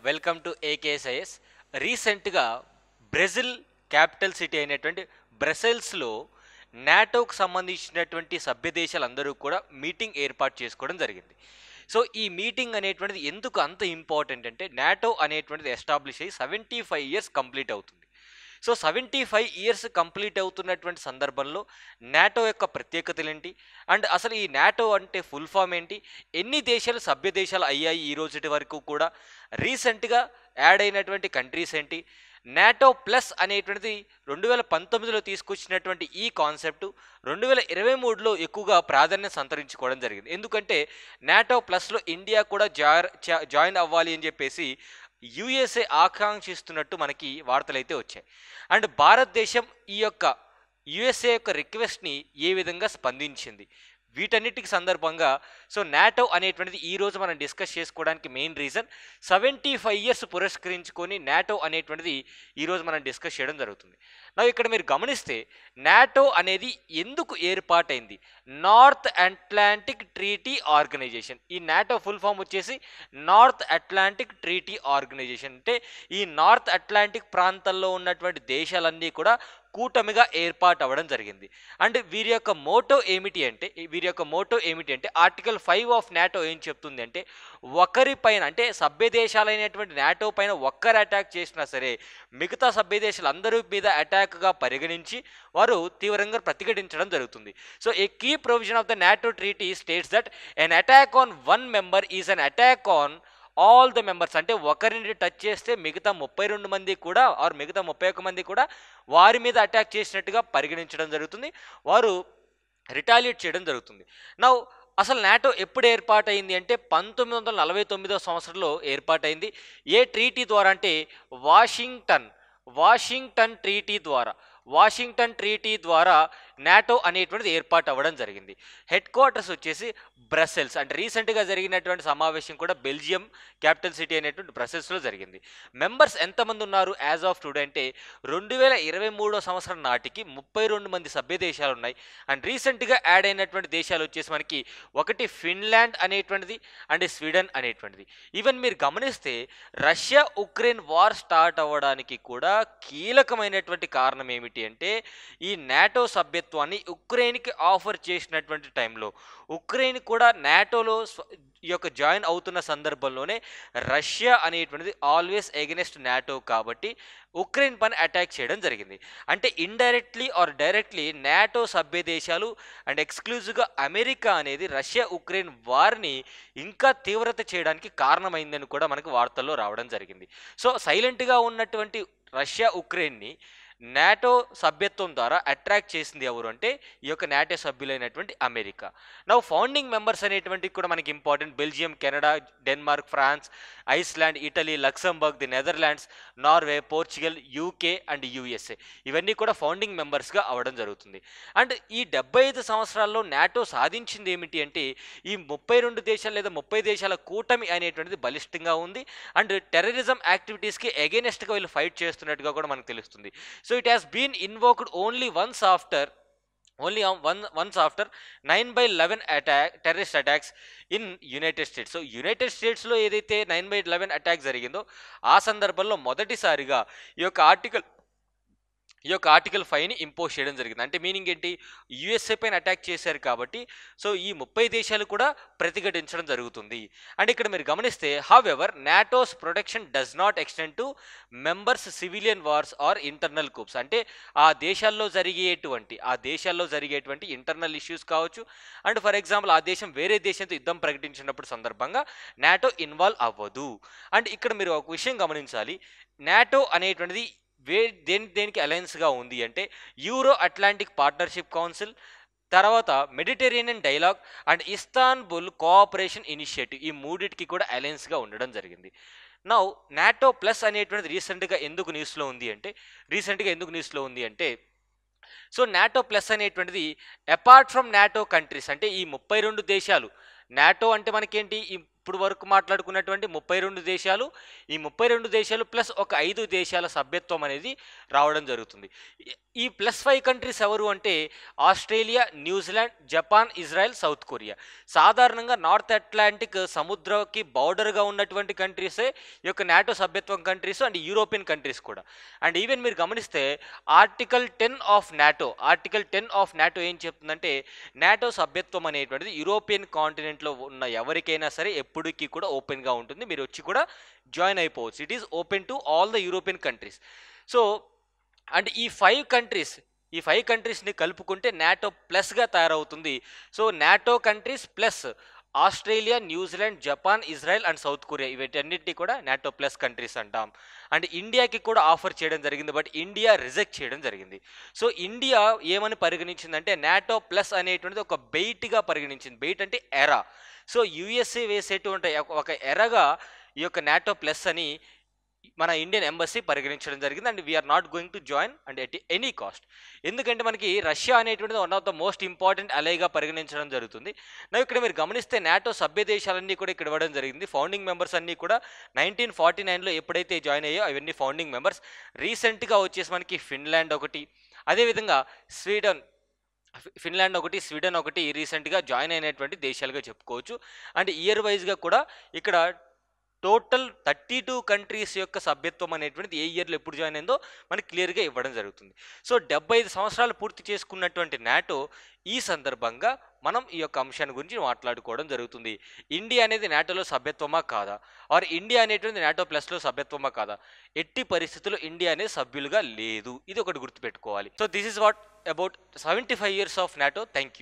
Welcome to ఏకేఎస్ఐఎస్. రీసెంట్గా Brazil capital city అయినటువంటి బ్రసెల్స్లో నాటోకు సంబంధించినటువంటి సభ్య దేశాలందరూ కూడా మీటింగ్ ఏర్పాటు చేసుకోవడం జరిగింది. సో ఈ మీటింగ్ అనేటువంటిది ఎందుకు అంత ఇంపార్టెంట్ అంటే, నాటో అనేటువంటిది ఎస్టాబ్లిష్ అయ్యి 75 ఇయర్స్ కంప్లీట్ అవుతుంది. సో 75 ఇయర్స్ కంప్లీట్ అవుతున్నటువంటి సందర్భంలో నాటో యొక్క ప్రత్యేకతలు ఏంటి, అండ్ అసలు ఈ నాటో అంటే ఫుల్ ఫామ్ ఏంటి, ఎన్ని దేశాలు సభ్య దేశాలు అయ్యాయి ఈ రోజుటి వరకు కూడా, రీసెంట్గా యాడ్ అయినటువంటి కంట్రీస్ ఏంటి, నాటో ప్లస్ అనేటువంటిది 2019లో తీసుకొచ్చినటువంటి ఈ కాన్సెప్ట్ 2023లో ఎక్కువగా ప్రాధాన్యత సంతరించుకోవడం జరిగింది. ఎందుకంటే నాటో ప్లస్లో ఇండియా కూడా జాయిన్ అవ్వాలి అని చెప్పేసి యుఎస్ఏ ఆకాంక్షిస్తున్నట్టు మనకి వార్తలైతే వచ్చాయి. అండ్ భారతదేశం ఈ యొక్క యుఎస్ఏ యొక్క రిక్వెస్ట్ని ఏ విధంగా స్పందించింది, వీటన్నిటికి సందర్భంగా సో నాటో అనేటువంటిది ఈరోజు మనం డిస్కస్ చేసుకోవడానికి మెయిన్ రీజన్ 75 ఇయర్స్ పురస్కరించుకొని నాటో అనేటువంటిది ఈరోజు మనం డిస్కస్ చేయడం జరుగుతుంది. నా ఇక్కడ మీరు గమనిస్తే నాటో అనేది ఎందుకు ఏర్పాటైంది, నార్త్ అట్లాంటిక్ ట్రీటీ ఆర్గనైజేషన్. ఈ నాటో ఫుల్ ఫామ్ వచ్చేసి నార్త్ అట్లాంటిక్ ట్రీటీ ఆర్గనైజేషన్. అంటే ఈ నార్త్ అట్లాంటిక్ ప్రాంతంలో ఉన్నటువంటి దేశాలన్నీ కూడా కూటమిగా ఏర్పాటు అవ్వడం జరిగింది. అండ్ వీరి యొక్క మోటో ఏమిటి అంటే ఆర్టికల్ 5 ఆఫ్ నాటో ఏం చెప్తుంది అంటే, ఒకరిపైన అంటే సభ్య దేశాలైనటువంటి నాటో పైన ఒక్కరు అటాక్ చేసినా సరే మిగతా సభ్య దేశాలందరి మీద అటాక్గా పరిగణించి వారు తీవ్రంగా ప్రతిఘటించడం జరుగుతుంది. So a key provision of the NATO treaty states that an attack on one member is an attack on all the members. అంటే ఒకరిని టచ్ చేస్తే మిగతా 32 మంది కూడా ఆర్ మిగతా 31 మంది కూడా వారి మీద అటాక్ చేసినట్టుగా పరిగణించడం జరుగుతుంది, వారు రిటాలియేట్ చేయడం జరుగుతుంది. నౌ అసలు నాటో ఎప్పుడు ఏర్పాటైంది అంటే 1949వ సంవత్సరంలో ఏర్పాటైంది. ఏ ట్రీటీ ద్వారా అంటే వాషింగ్టన్ ట్రీటీ ద్వారా నాటో అనేటువంటిది ఏర్పాటు అవ్వడం జరిగింది. హెడ్ క్వార్టర్స్ వచ్చేసి బ్రసెల్స్. అంటే రీసెంట్గా జరిగినటువంటి సమావేశం కూడా బెల్జియం క్యాపిటల్ సిటీ అనేటువంటి బ్రసెల్స్లో జరిగింది. మెంబర్స్ ఎంతమంది ఉన్నారు యాజ్ ఆఫ్ టుడే అంటే 2023 సంవత్సరం నాటికి 32 మంది సభ్య దేశాలు ఉన్నాయి. అండ్ రీసెంట్గా యాడ్ అయినటువంటి దేశాలు వచ్చేసి మనకి ఒకటి ఫిన్లాండ్ అనేటువంటిది అండ్ స్వీడన్ అనేటువంటిది. ఈవెన్ మీరు గమనిస్తే రష్యా ఉక్రెయిన్ వార్ స్టార్ట్ అవ్వడానికి కూడా కీలకమైనటువంటి కారణం ఏమిటి అంటే, ఈ నాటో సభ్యత్వాన్ని ఉక్రెయిన్కి ఆఫర్ చేసినటువంటి టైంలో ఉక్రెయిన్ కూడా నాటోలో ఈ యొక్క జాయిన్ అవుతున్న సందర్భంలోనే రష్యా అనేటువంటిది ఆల్వేస్ ఎగెనెస్ట్ నాటో కాబట్టి ఉక్రెయిన్ పైన అటాక్ చేయడం జరిగింది. అంటే ఇండైరెక్ట్లీ ఆర్ డైరెక్ట్లీ నాటో సభ్య దేశాలు అండ్ ఎక్స్క్లూజివ్గా అమెరికా అనేది రష్యా ఉక్రెయిన్ వార్ని ఇంకా తీవ్రత చేయడానికి కారణమైందని కూడా మనకు వార్తల్లో రావడం జరిగింది. సో సైలెంట్గా ఉన్నటువంటి రష్యా ఉక్రెయిన్ని నాటో సభ్యత్వం ద్వారా అట్రాక్ట్ చేసింది ఎవరు అంటే ఈ యొక్క నాటో సభ్యులైనటువంటి అమెరికా. నౌ ఫౌండింగ్ మెంబర్స్ అనేటువంటివి కూడా మనకి important. Belgium, Canada, Denmark, France, Iceland, Italy, Luxembourg, the Netherlands, Norway, Portugal, UK and USA ఇవన్నీ కూడా ఫౌండింగ్ మెంబర్స్గా అవ్వడం జరుగుతుంది. అండ్ ఈ 75 సంవత్సరాల్లో నాటో సాధించింది ఏమిటి అంటే, ఈ 32 దేశాలు లేదా 30 దేశాల కూటమి అనేటువంటిది బలిష్టంగా ఉంది. అండ్ టెర్రరిజం యాక్టివిటీస్కి ఎగెనెస్ట్గా వీళ్ళు ఫైట్ చేస్తున్నట్టుగా కూడా మనకు తెలుస్తుంది. So it has been invoked only once after 9/11 terrorist attacks in United States. So United స్టేట్స్లో ఏదైతే 9/11 అటాక్ జరిగిందో ఆ సందర్భంలో మొదటిసారిగా ఈ యొక్క ఆర్టికల్ 5ని ఇంపోజ్ చేయడం జరిగింది. అంటే మీనింగ్ ఏంటి, యుఎస్ఏ పైన అటాక్ చేశారు కాబట్టి సో ఈ 30 దేశాలు కూడా ప్రతిఘటించడం జరుగుతుంది. అండ్ ఇక్కడ మీరు గమనిస్తే however NATO's protection does not extend to members civilian wars or internal coups. అంటే ఆ దేశాల్లో జరిగేటువంటి ఇంటర్నల్ ఇష్యూస్ కావచ్చు, అండ్ ఫర్ ఎగ్జాంపుల్ ఆ దేశం వేరే దేశంతో యుద్ధం ప్రకటించినప్పుడు సందర్భంగా నాటో ఇన్వాల్వ్ అవ్వదు. అండ్ ఇక్కడ మీరు ఒక విషయం గమనించాలి, నాటో అనేటువంటిది దేనికి అలయన్స్గా ఉంది అంటే యూరో అట్లాంటిక్ పార్ట్నర్షిప్ కౌన్సిల్, తర్వాత Mediterranean dialogue and Istanbul cooperation initiative, ఈ మూడింటికి కూడా అలయన్స్గా ఉండడం జరిగింది. నౌ నాటో ప్లస్ అనేటువంటిది రీసెంట్గా ఎందుకు న్యూస్లో ఉంది అంటే సో నాటో ప్లస్ అనేటువంటిది అపార్ట్ ఫ్రమ్ నాటో కంట్రీస్, అంటే ఈ 32 దేశాలు, నాటో అంటే మనకేంటి ఈ ఇప్పుడు వరకు మాట్లాడుకున్నటువంటి 32 దేశాలు, ఈ 32 దేశాలు ప్లస్ ఒక 5 దేశాల సభ్యత్వం అనేది రావడం జరుగుతుంది. ఈ +5 కంట్రీస్ ఎవరు అంటే Australia, New Zealand, Japan, Israel, south Korea. సాధారణంగా నార్త్ అట్లాంటిక్ సముద్రంకి బౌర్డర్గా ఉన్నటువంటి కంట్రీసే ఈ యొక్క నాటో సభ్యత్వం కంట్రీస్ అండ్ యూరోపియన్ కంట్రీస్ కూడా. అండ్ ఈవెన్ మీరు గమనిస్తే ఆర్టికల్ 10 ఆఫ్ నాటో ఏం చెప్తుందంటే నాటో సభ్యత్వం అనేటువంటిది యూరోపియన్ కాంటినెంట్లో ఉన్న ఎవరికైనా సరే ఎప్పటికీ కూడా ఓపెన్గా ఉంటుంది. మీరు వచ్చి కూడా జాయిన్ అయిపోవచ్చు. It is open to all the European countries. So and ఈ 5 కంట్రీస్ని కలుపుకుంటే నాటో ప్లస్గా తయారవుతుంది. So NATO countries plus Australia, New Zealand, Japan, Israel and south Korea, వీటన్నిటిని కూడా నాటో ప్లస్ కంట్రీస్ అంటాం. అండ్ ఇండియాకి కూడా ఆఫర్ చేయడం జరిగింది, బట్ ఇండియా రిజెక్ట్ చేయడం జరిగింది. సో ఇండియా ఏమని పరిగణించిందంటే నాటో ప్లస్ అనేటువంటిది ఒక బెయిట్గా పరిగణించింది. బెయిట్ అంటే ఎరా. సో యుఎస్ఏ వేసేటువంటి ఒక ఎరగా ఈ యొక్క నాటో ప్లస్ అని మన ఇండియన్ ఎంబసీ పరిగణించడం జరిగింది. And we are not going to join and at any cost. ఎందుకంటే మనకి రష్యా అనేటువంటిది one of the most important అలైగా పరిగణించడం జరుగుతుంది. నా ఇక్కడ మీరు గమనిస్తే నాటో సభ్య దేశాలన్నీ కూడా ఇక్కడ ఇవ్వడం జరిగింది. ఫౌండింగ్ మెంబర్స్ అన్నీ కూడా 1949లో ఎప్పుడైతే జాయిన్ అయ్యో అవన్నీ ఫౌండింగ్ మెంబర్స్. రీసెంట్గా వచ్చేసి మనకి ఫిన్లాండ్ ఒకటి, అదేవిధంగా ఫిన్లాండ్ ఒకటి, స్వీడన్ ఒకటి రీసెంట్గా జాయిన్ అయినటువంటి దేశాలుగా చెప్పుకోవచ్చు. అండ్ ఇయర్ వైజ్గా కూడా ఇక్కడ టోటల్ 32 కంట్రీస్ యొక్క సభ్యత్వం అనేటువంటిది ఏ ఇయర్లో ఎప్పుడు జాయిన్ అయిందో మనకి క్లియర్గా ఇవ్వడం జరుగుతుంది. సో 75 సంవత్సరాలు పూర్తి చేసుకున్నటువంటి నాటో ఈ సందర్భంగా మనం ఈ యొక్క అంశాన్ని గురించి మాట్లాడుకోవడం జరుగుతుంది. ఇండియా అనేది నాటోలో సభ్యత్వమా కాదా, ఆర్ ఇండియా అనేటువంటిది నాటో ప్లస్లో సభ్యత్వమా కాదా? ఎట్టి పరిస్థితుల్లో ఇండియా అనేది సభ్యులుగా లేదు. ఇది ఒకటి గుర్తుపెట్టుకోవాలి. So this is what about 75 years of NATO. Thank you.